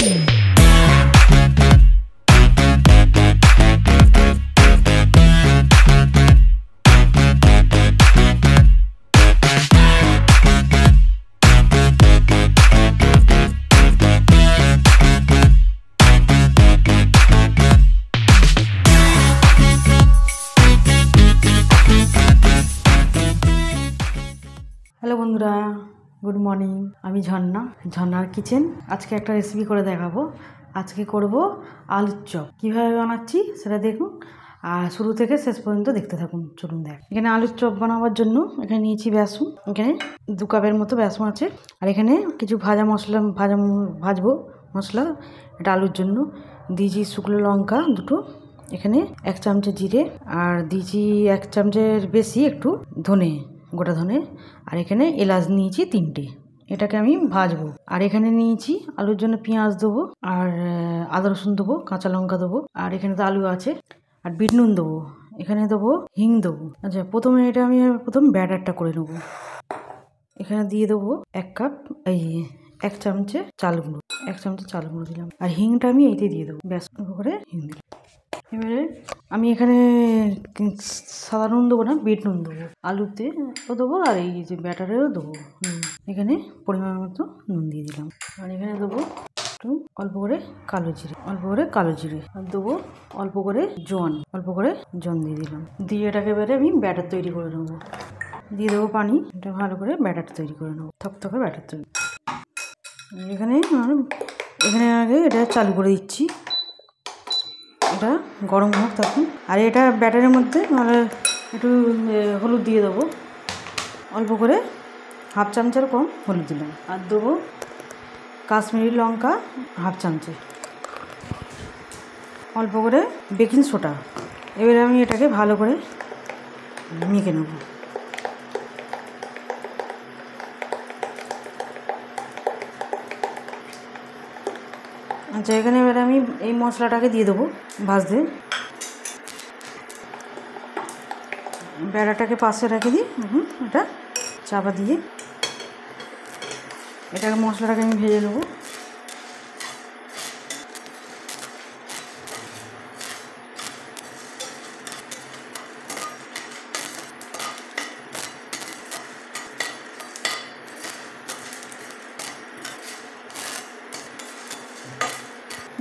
Hello বন্ধুরা, good morning. আমি ঝর্ণার কিচেন। আজকে একটা রেসিপি করে দেখাবো। আজকে করব আলুর চপ। কীভাবে বানাচ্ছি সেটা দেখুন, আর শুরু থেকে শেষ পর্যন্ত দেখতে থাকুন। চলুন দেখ। এখানে আলুর চপ বানাবার জন্য এখানে নিয়েছি বেসন। এখানে 2 কাপের মতো বেসন আছে। আর এখানে কিছু ভাজবো মশলা। এটা আলুর জন্য দিয়েছি শুকনো লঙ্কা 2টো, এখানে 1 চামচ জিরে, আর দিয়েছি 1 চামচের বেশি একটু ধনে, গোটা ধনে, আর এখানে এলাচ নিয়েছি 3টে। এটাকে আমি ভাজবো। আর এখানে নিয়েছি আলুর জন্য পেঁয়াজ দেবো, আর আদা রসুন দেবো, কাঁচা লঙ্কা দেবো, আর এখানে তো আলু আছে, আর বিট নুন দেবো, এখানে দেবো হিং দেবো। আচ্ছা, প্রথমে আমি ব্যাটারটা করে নেবো। এখানে দিয়ে দেবো 1 কাপ 1 চামচে চাল গুঁড়ো দিলাম, আর হিংটা আমি এইতে দিয়ে দেবো। ব্যাস করে হিং দিলাম। এবারে আমি এখানে সাদা নুন দেবো না, বিট নুন দেবো। আলুতে দেবো, আর এই যে ব্যাটারেও দেবো। এখানে পরিমাণ মতো নুন দিয়ে দিলাম। আর এখানে দেবো একটু অল্প করে কালো জিরে, আর দেবো অল্প করে জোয়ান দিয়ে দিলাম। দিয়ে এটাকে এবারে আমি ব্যাটার তৈরি করে নেবো। দিয়ে দেবো পানি। এটা ভালো করে ব্যাটার তৈরি করে নেবো, থকথকে ব্যাটার তৈরি। এখানে আগে এটা চালু করে দিচ্ছি। এটা গরম হোক তখন। আর এটা ব্যাটারের মধ্যে একটু হলুদ দিয়ে দেবো, অল্প করে 1/2 চামচের কম হলুদ দিলাম। আর দেবো কাশ্মীরি লঙ্কা 1/2 চামচে, অল্প করে বেকিং সোডা। এবারে আমি এটাকে ভালো করে মেখে নেব। আচ্ছা, এখানে এবারে আমি এই মশলাটাকে দিয়ে দেবো ভাজতে। ব্যাটারটাকে পাশে রেখে দিই। এটা চাপা দিয়ে মশলাটাকে আমি ভেজে নেবো।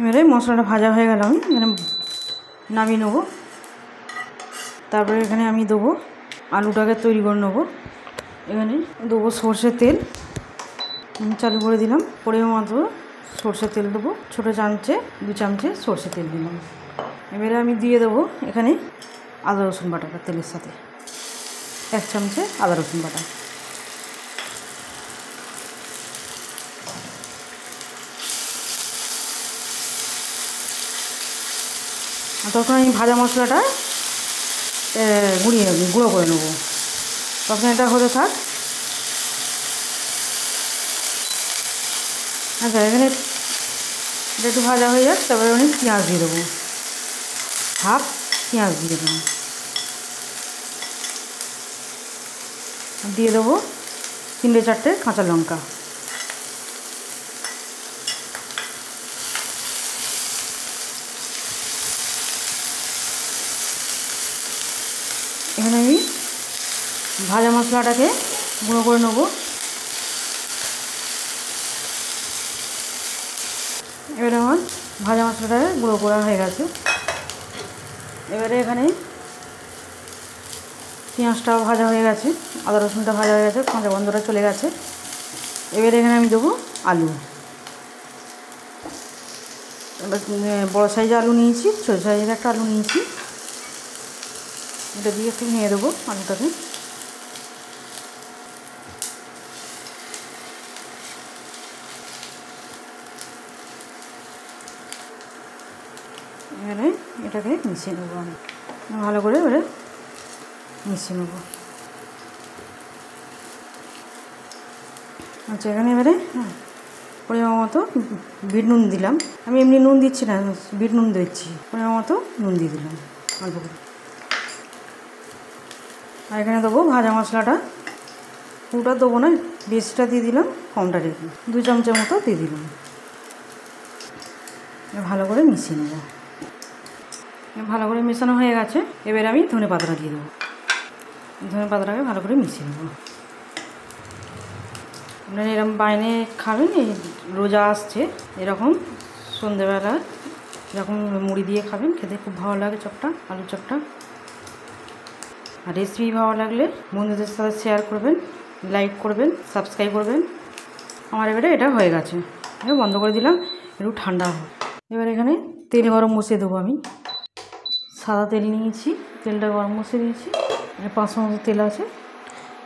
এবারে মশলাটা ভাজা হয়ে গেল, আমি এখানে নামিয়ে নেবো। তারপরে এখানে আমি দেবো আলুটাকে তৈরি করে নেবো। এখানে দেবো সর্ষের তেল, চালু করে দিলাম। পরিমাণ মতো সর্ষের তেল দেবো, ছোটো চামচে 2 চামচে সর্ষের তেল দিলাম। এবারে আমি দিয়ে দেবো এখানে আদা রসুন বাটাটা তেলের সাথে, 1 চামচে আদা রসুন বাটা। তখন আমি ভাজা মশলাটা গুঁড়ো করে নেবো। তখন এটা হতে থাক। আচ্ছা, এখানে এটা একটু ভাজা হয়ে যাক। তারপরে আমি পেঁয়াজ দিয়ে দেবো, 1/2 পেঁয়াজ দিয়ে দেবো। দিয়ে দেবো 3-4টে কাঁচা লঙ্কা। এখানে আমি ভাজা মশলাটাকে গুঁড়ো করে নেবো। এবারে আমার ভাজা মশলাটাকে গুঁড়ো করা হয়ে গেছে। এবারে এখানে পেঁয়াজটাও ভাজা হয়ে গেছে, আদা রসুনটা ভাজা হয়ে গেছে, কাঁচা গন্ধটা চলে গেছে। এবারে এখানে আমি দেবো আলু। এবার বড়ো সাইজের আলু নিয়েছি, ছোটো সাইজের একটা আলু নিয়েছি। এটা দিয়ে একটু নিয়ে দেবো আলুটাকে। এবারে এটাকে মিশিয়ে নেবো, আমি ভালো করে এবারে মিশিয়ে নেবো। আচ্ছা, এখানে এবারে পরিমাণ মতো বিট নুন দিলাম। আমি এমনি নুন দিচ্ছি না, বিট নুন দিচ্ছি। পরিমাণ মতো নুন দিয়ে দিলাম অল্প করে। আর এখানে দেবো ভাজা মশলাটা, পুরোটা দেবো না, বেশিটা দিয়ে দিলাম, কমটা রেখে 2 চামচের মতো দিয়ে দিলাম। ভালো করে মিশিয়ে নেব। ভালো করে মেশানো হয়ে গেছে, এবার আমি ধনে পাতাটা দিয়ে দেবো। ধনে পাতাটাকে ভালো করে মিশিয়ে নেব। আপনারা এরকম বাইরে খাবেন, এই রোজা আসছে, এরকম সন্ধেবেলা এরকম মুড়ি দিয়ে খাবেন, খেতে খুব ভালো লাগে চপটা, আলুর চপটা। আর রেসিপি ভালো লাগলে বন্ধুদের সাথে শেয়ার করবেন, লাইক করবেন, সাবস্ক্রাইব করবেন। আমার এবারে এটা হয়ে গেছে, এবার বন্ধ করে দিলাম, একটু ঠান্ডা হোক। এবার এখানে তেল গরম বসিয়ে দেবো। আমি সাদা তেল নিয়েছি, তেলটা গরম বসিয়ে দিয়েছি, 500 মতো তেল আছে।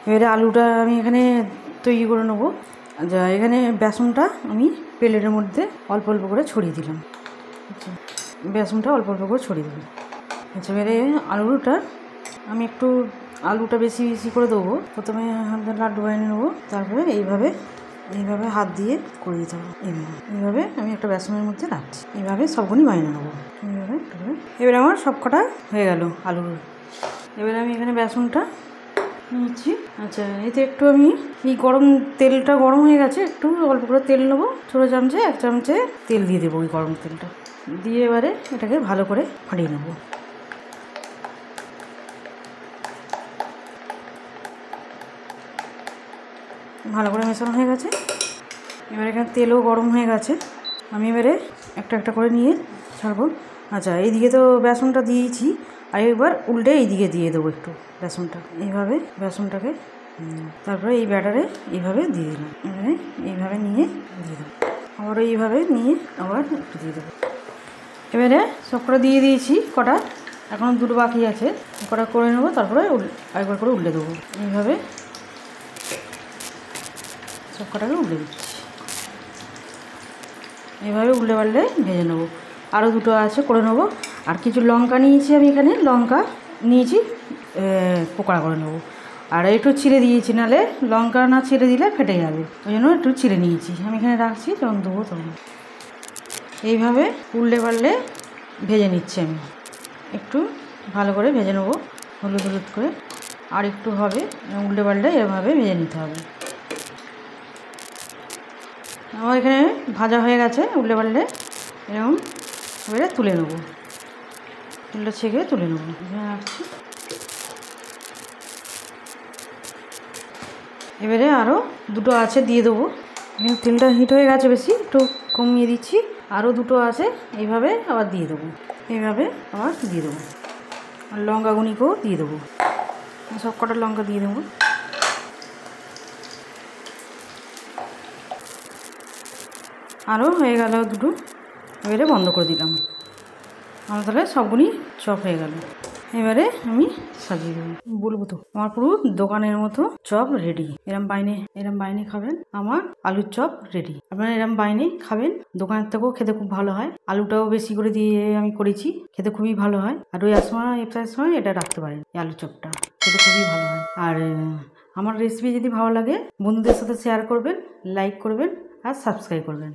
এবারে আলুটা আমি এখানে তৈরি করে নেবো। যা এখানে বেসনটা আমি প্লেটের মধ্যে অল্প অল্প করে ছড়িয়ে দিলাম। আচ্ছা, বেসনটা অল্প অল্প করে ছড়িয়ে দিলাম। আচ্ছা, এবারে আলুটা আমি একটু আলুটা বেশি বেশি করে দেবো। প্রথমে হাতে লাড্ডু বানিয়ে নেবো, তারপরে এইভাবে হাত দিয়ে করে দিতে হবে। এইভাবে আমি একটা বেসনের মধ্যে রাখছি, এইভাবে সবগুলি বানিয়ে নেবো। এবারে আমার সব কটা হয়ে গেল আলুর। এবারে আমি এখানে বেসনটা নিচ্ছি। আচ্ছা, এতে একটু আমি এই তেলটা গরম হয়ে গেছে, একটু অল্প করে তেল নেবো, ছোটো চামচে 1 চামচে তেল দিয়ে দেবো। ওই গরম তেলটা দিয়ে এবারে এটাকে ভালো করে ফাটিয়ে নেবো। ভালো করে মেশানো হয়ে গেছে। এবারে এখানে তেলও গরম হয়ে গেছে, আমি এবারে একটা একটা করে নিয়ে ছাড়বো। আচ্ছা, এইদিকে তো বেসনটা দিয়েছি, আর এবার উল্টে এইদিকে দিয়ে দেবো একটু বেসনটা। এইভাবে বেসনটাকে তারপরে এই ব্যাটারে এইভাবে দিয়ে দিলাম। এবারে এইভাবে নিয়ে দিয়ে দেবো, আবারও এইভাবে নিয়ে আবার একটু দিয়ে দেবো। এবারে সব কটা দিয়ে দিয়েছি, কটা এখন দুটো বাকি আছে, কটা করে নেবো, তারপরে একবার করে উল্টে দেবো। এইভাবে সব কটাকে উল্টে দিচ্ছি। এইভাবে উল্টে পাল্টে ভেজে নেবো। আরও দুটো আছে, করে নেবো। আর কিছু লঙ্কা নিয়েছি, আমি এখানে লঙ্কা নিয়েছি, পোকড়া করে নেবো। আর একটু ছিঁড়ে দিয়েছি, নাহলে লঙ্কা না ছিঁড়ে দিলে ফেটে যাবে, ওই জন্য একটু ছিঁড়ে নিয়েছি। আমি এখানে রাখছি, যখন দেবো তখন এইভাবে উল্টে পাল্টে ভেজে নিচ্ছি। আমি একটু ভালো করে ভেজে নেবো, হলুদ হলুদ করে। আর একটু হবে, উল্টে পাল্টে এভাবে ভেজে নিতে হবে। আমার এখানে ভাজা হয়ে গেছে, উল্টে পাল্টে এরকম এবারে তুলে নেবো, তুলে ছেঁকে তুলে নেবো। রাখছি। এবারে আরও দুটো আছে, দিয়ে দেবো। এখানে তেলটা হিট হয়ে গেছে বেশি, একটু কমিয়ে দিচ্ছি। আরও দুটো আছে, এইভাবে আবার দিয়ে দেবো। এইভাবে আবার দিয়ে দেবো। আর লঙ্কা গুঁড়িকেও দিয়ে দেবো, সব কটা লঙ্কা দিয়ে দেবো। আরও হয়ে গেল দুটো, এবারে বন্ধ করে দিলাম। আমার তাহলে সবগুলি চপ হয়ে গেল। এবারে আমি সাজিয়ে দেবো। বলবো তো, আমার পুরো দোকানের মতো চপ রেডি। এরম বাইনে খাবেন, আমার আলুর চপ রেডি। আপনারা এরম বাইনে খাবেন, দোকানের থেকেও খেতে খুব ভালো হয়। আলুটাও বেশি করে দিয়ে আমি করেছি, খেতে খুবই ভালো হয়। আর ওই সময় ইফতারের সময় এটা রাখতে পারেন, এই আলুর চপটা খেতে খুবই ভালো হয়। আর আমার রেসিপি যদি ভালো লাগে বন্ধুদের সাথে শেয়ার করবেন, লাইক করবেন আর সাবস্ক্রাইব করবেন।